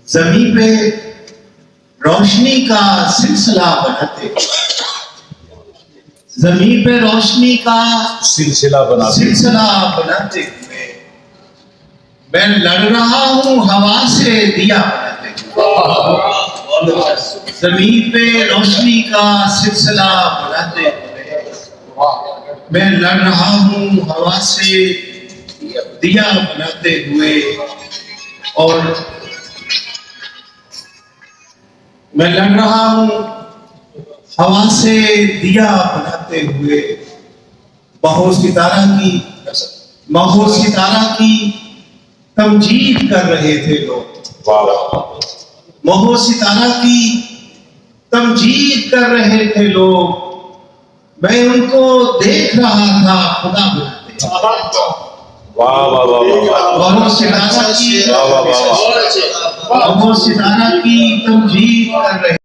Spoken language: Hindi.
जमीन पे रोशनी का सिलसिला बनाते, जमीन पे रोशनी का सिलसिला बनाते हुए मैं लड़ रहा हूं हवा से दिया बनाते हुए। जमीन पे रोशनी का सिलसिला बनाते हुए मैं लड़ रहा हूं हवा से दिया बनाते हुए, और मैं लड़ रहा हूं हवा से दिया बनाते हुए। महो सितारा की तमजीद कर रहे थे लोग, महो सितारा की तमजीद कर रहे थे लोग। मैं उनको देख रहा था खुदा बनाते। महो सितारा की तमजीद कर रहे